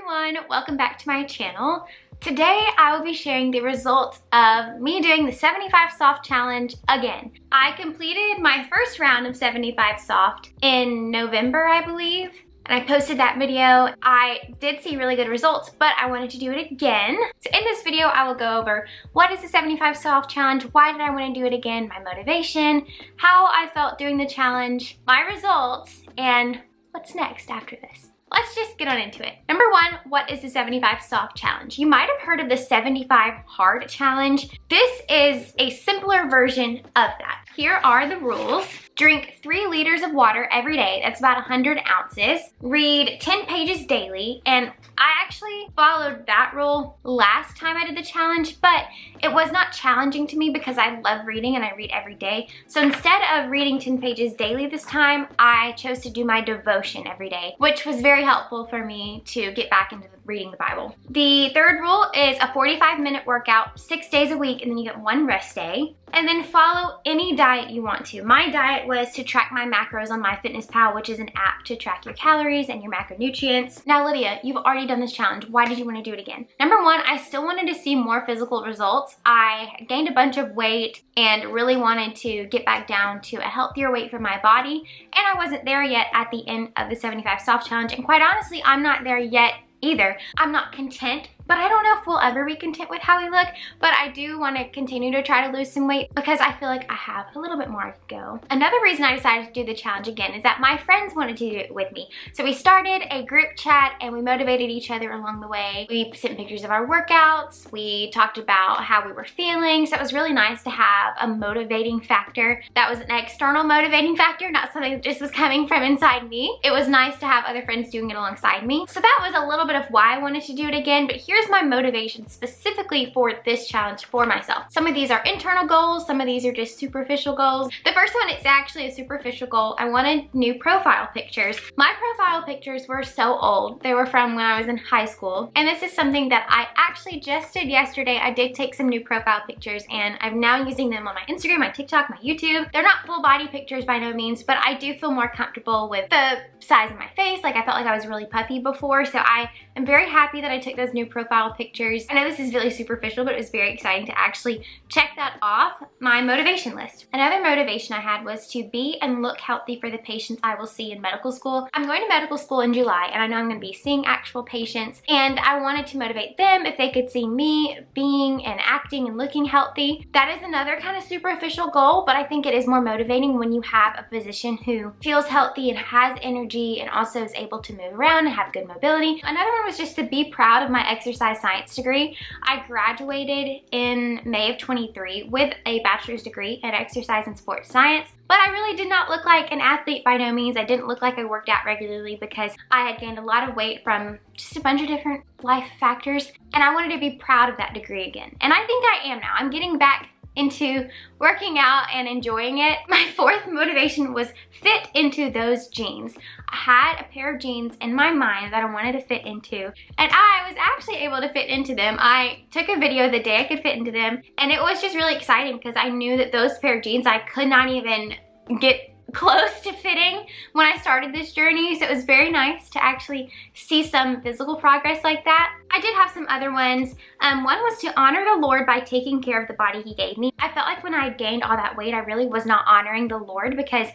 everyone, welcome back to my channel. Today I will be sharing the results of me doing the 75 soft challenge again. I completed my first round of 75 soft in November, I believe, and I posted that video. I did see really good results, but I wanted to do it again. So in this video, I will go over what is the 75 soft challenge, why did I want to do it again, my motivation, how I felt doing the challenge, my results, and what's next after this. Let's just get on into it. Number one, what is the 75 soft challenge? You might have heard of the 75 hard challenge. This is a simpler version of that. Here are the rules. Drink 3 liters of water every day. That's about 100 ounces. Read 10 pages daily. And I actually followed that rule last time I did the challenge, but it was not challenging to me because I love reading and I read every day. So instead of reading 10 pages daily this time, I chose to do my devotion every day, which was very helpful for me to get back into reading the Bible. The third rule is a 45-minute workout 6 days a week, and then you get 1 rest day. And then follow any diet you want to. My diet was to track my macros on MyFitnessPal, which is an app to track your calories and your macronutrients. Now, Lydia, you've already done this challenge. Why did you want to do it again? Number one, I still wanted to see more physical results. I gained a bunch of weight and really wanted to get back down to a healthier weight for my body. And I wasn't there yet at the end of the 75 soft challenge. And quite honestly, I'm not there yet either. I'm not content, but I don't know if we'll ever be content with how we look, but I do want to continue to try to lose some weight because I feel like I have a little bit more to go. Another reason I decided to do the challenge again is that my friends wanted to do it with me. So we started a group chat and we motivated each other along the way. We sent pictures of our workouts. We talked about how we were feeling. So it was really nice to have a motivating factor. That was an external motivating factor, not something that just was coming from inside me. It was nice to have other friends doing it alongside me. So that was a little bit of why I wanted to do it again, but here's my motivation specifically for this challenge for myself. Some of these are internal goals, some of these are just superficial goals. The first one is actually a superficial goal. I wanted new profile pictures. My profile pictures were so old. They were from when I was in high school, and this is something that I actually just did yesterday. I did take some new profile pictures and I'm now using them on my Instagram, my TikTok, my YouTube. They're not full body pictures by no means, but I do feel more comfortable with the size of my face. Like, I felt like I was really puffy before, so I am very happy that I took those new profile pictures. I know this is really superficial, but it was very exciting to actually check that off my motivation list. Another motivation I had was to be and look healthy for the patients I will see in medical school. I'm going to medical school in July, and I know I'm going to be seeing actual patients, and I wanted to motivate them if they could see me being and acting and looking healthy. That is another kind of superficial goal, but I think it is more motivating when you have a physician who feels healthy and has energy and also is able to move around and have good mobility. Another one was just to be proud of my exercise science degree. I graduated in May of 23 with a bachelor's degree in exercise and sports science, but I really did not look like an athlete by no means. I didn't look like I worked out regularly because I had gained a lot of weight from just a bunch of different life factors, and I wanted to be proud of that degree again. And I think I am now. I'm getting back into working out and enjoying it. My fourth motivation was fit into those jeans. I had a pair of jeans in my mind that I wanted to fit into, and I was actually able to fit into them. I took a video the day I could fit into them, and it was just really exciting because I knew that those pair of jeans I could not even get close to fitting when I started this journey, so it was very nice to actually see some physical progress like that. I did have some other ones. One was to honor the Lord by taking care of the body He gave me. I felt like when I gained all that weight, I really was not honoring the Lord because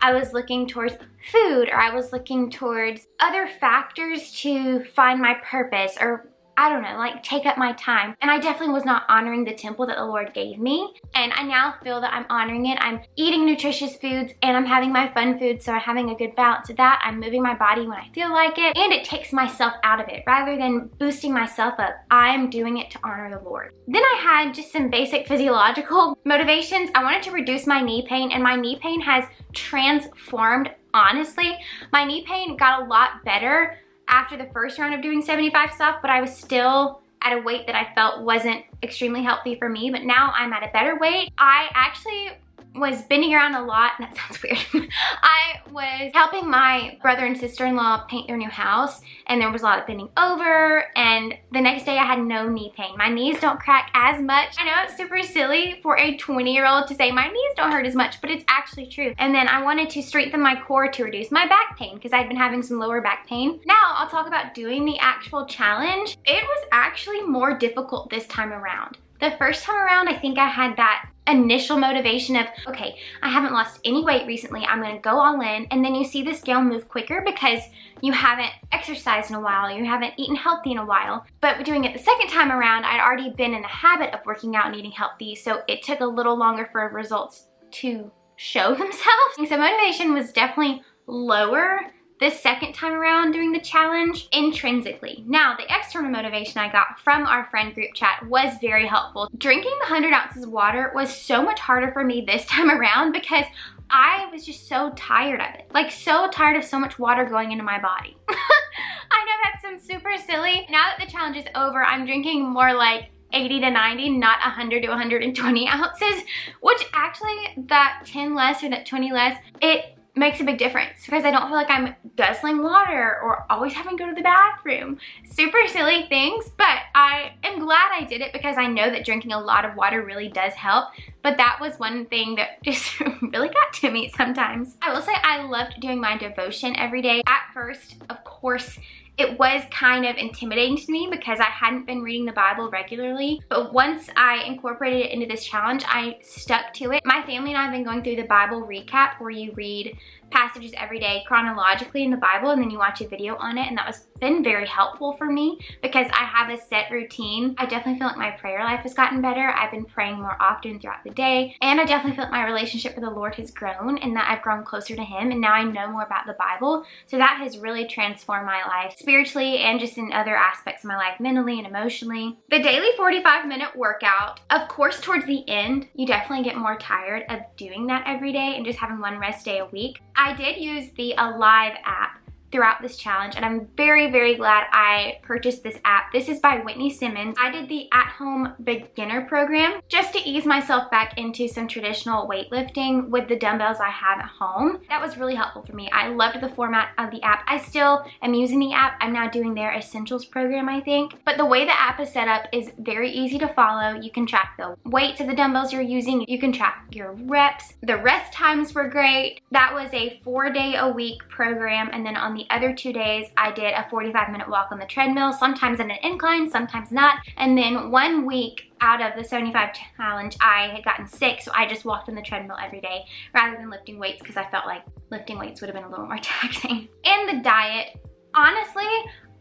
I was looking towards food, or I was looking towards other factors to find my purpose, or I don't know, like take up my time. And I definitely was not honoring the temple that the Lord gave me. And I now feel that I'm honoring it. I'm eating nutritious foods and I'm having my fun foods, so I'm having a good balance of that. I'm moving my body when I feel like it, and it takes myself out of it. Rather than boosting myself up, I'm doing it to honor the Lord. Then I had just some basic physiological motivations. I wanted to reduce my knee pain, and my knee pain has transformed, honestly. My knee pain got a lot better after the first round of doing 75 soft, but I was still at a weight that I felt wasn't extremely healthy for me. But now I'm at a better weight. I actually was bending around a lot. That sounds weird. I was helping my brother and sister-in-law paint their new house, and there was a lot of bending over, and the next day I had no knee pain. My knees don't crack as much. I know it's super silly for a 20-year-old to say my knees don't hurt as much, but it's actually true. And then I wanted to strengthen my core to reduce my back pain because I'd been having some lower back pain. Now I'll talk about doing the actual challenge. It was actually more difficult this time around. The first time around, I think I had that initial motivation of, okay, I haven't lost any weight recently, I'm gonna go all in, and then you see the scale move quicker because you haven't exercised in a while, you haven't eaten healthy in a while. But doing it the second time around, I'd already been in the habit of working out and eating healthy, so it took a little longer for results to show themselves. And so motivation was definitely lower this second time around doing the challenge intrinsically. Now, the external motivation I got from our friend group chat was very helpful. Drinking the 100 ounces of water was so much harder for me this time around because I was just so tired of it. Like, so tired of so much water going into my body. I know that sounds super silly. Now that the challenge is over, I'm drinking more like 80 to 90, not 100 to 120 ounces, which actually that 10 less or that 20 less, it makes a big difference because I don't feel like I'm guzzling water or always having to go to the bathroom. Super silly things, but I am glad I did it because I know that drinking a lot of water really does help. But that was one thing that just really got to me sometimes. I will say I loved doing my devotion every day. At first, of course, it was kind of intimidating to me because I hadn't been reading the Bible regularly. But once I incorporated it into this challenge, I stuck to it. My family and I have been going through the Bible recap where you read passages every day chronologically in the Bible and then you watch a video on it, and that was been very helpful for me because I have a set routine. I definitely feel like my prayer life has gotten better. I've been praying more often throughout the day, and I definitely feel like my relationship with the Lord has grown and that I've grown closer to Him, and now I know more about the Bible. So that has really transformed my life spiritually and just in other aspects of my life, mentally and emotionally. The daily 45-minute workout, of course, towards the end, you definitely get more tired of doing that every day and just having one rest day a week. I did use the Alive app throughout this challenge, and I'm very, very glad I purchased this app. This is by Whitney Simmons. I did the at-home beginner program just to ease myself back into some traditional weightlifting with the dumbbells I have at home. That was really helpful for me. I loved the format of the app. I still am using the app. I'm now doing their essentials program, I think. But the way the app is set up is very easy to follow. You can track the weights of the dumbbells you're using. You can track your reps. The rest times were great. That was a 4-day-a-week program, and then on the other 2 days, I did a 45-minute walk on the treadmill, sometimes in an incline, sometimes not. And then 1 week out of the 75 challenge, I had gotten sick, so I just walked on the treadmill every day rather than lifting weights because I felt like lifting weights would have been a little more taxing. And the diet, honestly,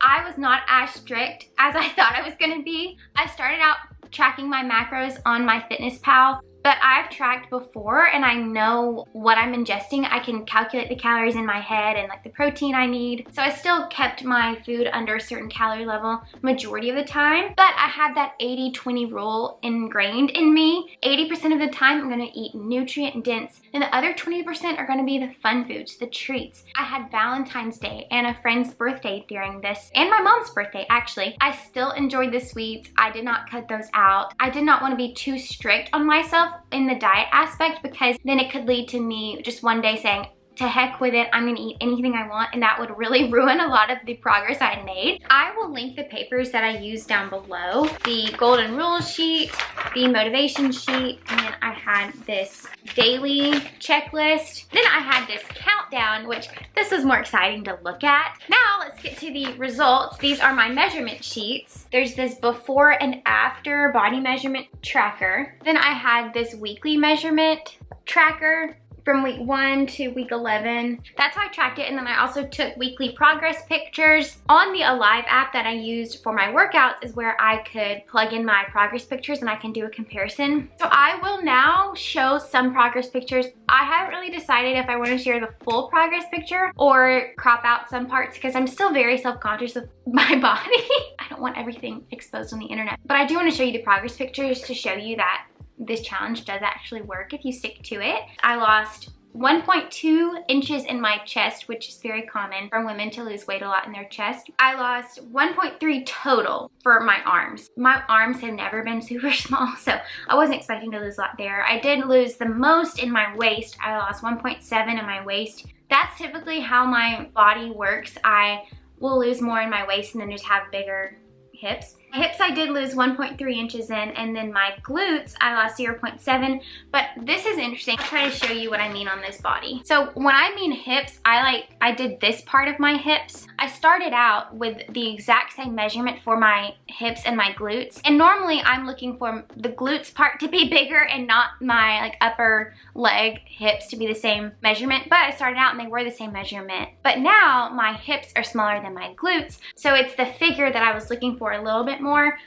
I was not as strict as I thought I was gonna be. I started out tracking my macros on MyFitnessPal, but I've tracked before and I know what I'm ingesting. I can calculate the calories in my head and like the protein I need. So I still kept my food under a certain calorie level majority of the time, but I had that 80-20 rule ingrained in me. 80% of the time I'm gonna eat nutrient dense, and the other 20% are gonna be the fun foods, the treats. I had Valentine's Day and a friend's birthday during this, and my mom's birthday actually. I still enjoyed the sweets. I did not cut those out. I did not wanna be too strict on myself in the diet aspect because then it could lead to me just one day saying, to heck with it, I'm gonna eat anything I want, and that would really ruin a lot of the progress I made. I will link the papers that I used down below. The golden rules sheet, the motivation sheet, and then I had this daily checklist. Then I had this countdown, which this was more exciting to look at. Now let's get to the results. These are my measurement sheets. There's this before and after body measurement tracker. Then I had this weekly measurement tracker from week 1 to week 11. That's how I tracked it. And then I also took weekly progress pictures. On the Alive app that I used for my workouts is where I could plug in my progress pictures and I can do a comparison. So I will now show some progress pictures. I haven't really decided if I want to share the full progress picture or crop out some parts because I'm still very self-conscious of my body. I don't want everything exposed on the internet. But I do want to show you the progress pictures to show you that this challenge does actually work if you stick to it. I lost 1.2 inches in my chest, which is very common for women to lose weight a lot in their chest. I lost 1.3 total for my arms. My arms have never been super small, so I wasn't expecting to lose a lot there. I did lose the most in my waist. I lost 1.7 in my waist. That's typically how my body works. I will lose more in my waist and then just have bigger hips. Hips I did lose 1.3 inches in, and then my glutes I lost 0.7, but this is interesting. I'll try to show you what I mean on this body. So when I mean hips, I did this part of my hips. I started out with the exact same measurement for my hips and my glutes, and normally I'm looking for the glutes part to be bigger and not my like upper leg hips to be the same measurement, but I started out and they were the same measurement. But now my hips are smaller than my glutes, so it's the figure that I was looking for a little bit more.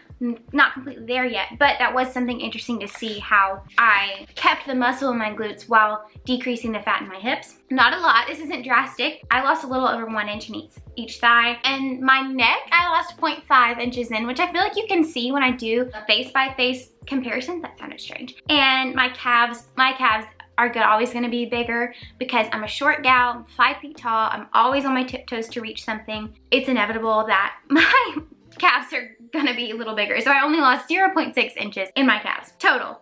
Not completely there yet, but that was something interesting to see how I kept the muscle in my glutes while decreasing the fat in my hips. Not a lot, this isn't drastic. I lost a little over 1 inch in each thigh, and my neck I lost 0.5 inches in, which I feel like you can see when I do a face by face comparison. That sounded strange. And my calves are always gonna be bigger because I'm a short gal, I'm 5 feet tall, I'm always on my tiptoes to reach something. It's inevitable that my calves are gonna be a little bigger. So I only lost 0.6 inches in my calves total.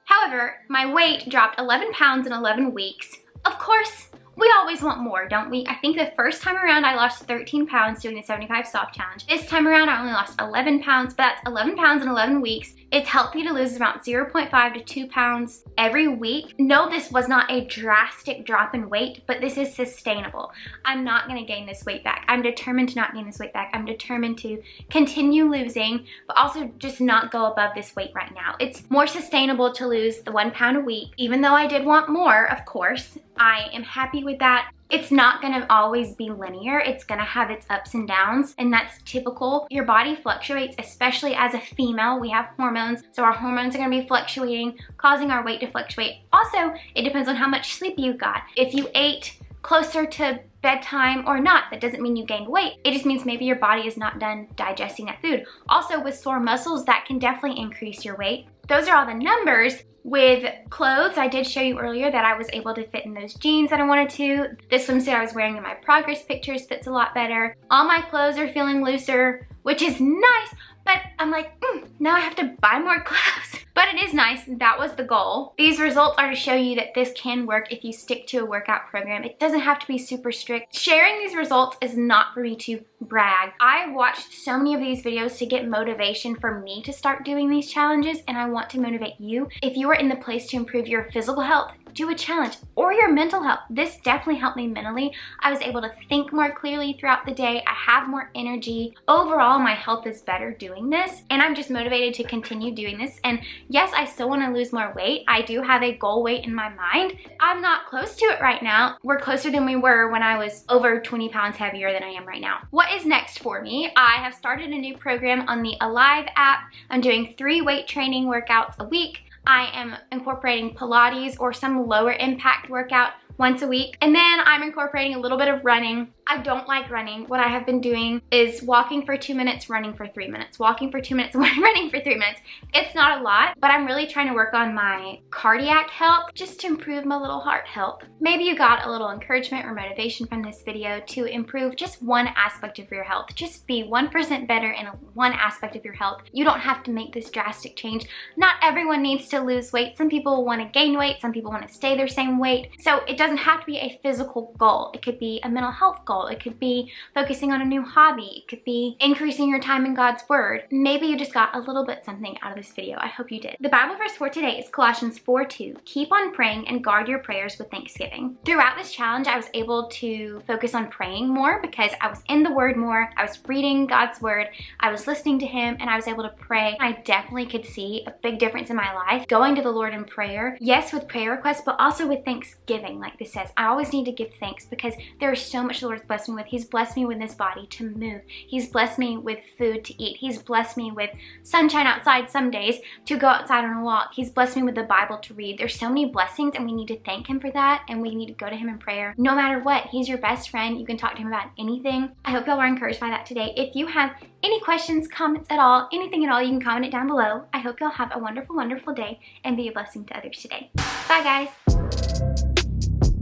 However, my weight dropped 11 pounds in 11 weeks. Of course, we always want more, don't we? I think the first time around I lost 13 pounds doing the 75 soft challenge. This time around I only lost 11 pounds, but that's 11 pounds in 11 weeks. It's healthy to lose about 0.5 to 2 pounds every week. No, this was not a drastic drop in weight, but this is sustainable. I'm not gonna gain this weight back. I'm determined to not gain this weight back. I'm determined to continue losing, but also just not go above this weight right now. It's more sustainable to lose the 1 pound a week, even though I did want more, of course. I am happy with that. It's not gonna always be linear. It's gonna have its ups and downs, and that's typical. Your body fluctuates, especially as a female. We have hormones, so our hormones are gonna be fluctuating, causing our weight to fluctuate. Also, it depends on how much sleep you got. If you ate closer to bedtime or not, that doesn't mean you gained weight. It just means maybe your body is not done digesting that food. Also, with sore muscles, that can definitely increase your weight. Those are all the numbers. With clothes, I did show you earlier that I was able to fit in those jeans that I wanted to. This swimsuit I was wearing in my progress pictures fits a lot better. All my clothes are feeling looser, which is nice, but I'm like, now I have to buy more clothes. But it is nice, that was the goal. These results are to show you that this can work if you stick to a workout program. It doesn't have to be super strict. Sharing these results is not for me to brag. I watched so many of these videos to get motivation for me to start doing these challenges, and I want to motivate you. If you are in the place to improve your physical health, do a challenge, or your mental health. This definitely helped me mentally. I was able to think more clearly throughout the day. I have more energy. Overall, my health is better doing this, and I'm just motivated to continue doing this. And yes, I still want to lose more weight. I do have a goal weight in my mind. I'm not close to it right now. We're closer than we were when I was over 20 pounds heavier than I am right now. What is next for me? I have started a new program on the Alive app. I'm doing 3 weight training workouts a week. I am incorporating Pilates or some lower impact workout once a week. And then I'm incorporating a little bit of running. I don't like running. What I have been doing is walking for 2 minutes, running for 3 minutes, walking for 2 minutes, running for 3 minutes. It's not a lot, but I'm really trying to work on my cardiac health just to improve my little heart health. Maybe you got a little encouragement or motivation from this video to improve just one aspect of your health. Just be 1% better in one aspect of your health. You don't have to make this drastic change. Not everyone needs to lose weight. Some people want to gain weight. Some people want to stay their same weight. So it doesn't have to be a physical goal. It could be a mental health goal. It could be focusing on a new hobby. It could be increasing your time in God's word. Maybe you just got a little bit something out of this video. I hope you did. The Bible verse for today is Colossians 4:2. Keep on praying and guard your prayers with thanksgiving. Throughout this challenge, I was able to focus on praying more because I was in the word more. I was reading God's word. I was listening to him, and I was able to pray. I definitely could see a big difference in my life going to the Lord in prayer. Yes, with prayer requests, but also with thanksgiving. Like this says, I always need to give thanks because there is so much the Lord's blessed me with. He's blessed me with this body to move. He's blessed me with food to eat. He's blessed me with sunshine outside some days to go outside on a walk. He's blessed me with the Bible to read. There's so many blessings, and we need to thank him for that, and we need to go to him in prayer. No matter what, he's your best friend. You can talk to him about anything. I hope y'all were encouraged by that today. If you have any questions, comments at all, anything at all, you can comment it down below. I hope y'all have a wonderful, wonderful day and be a blessing to others today. Bye, guys.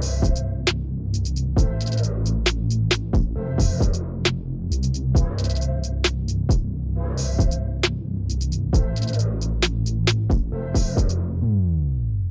you.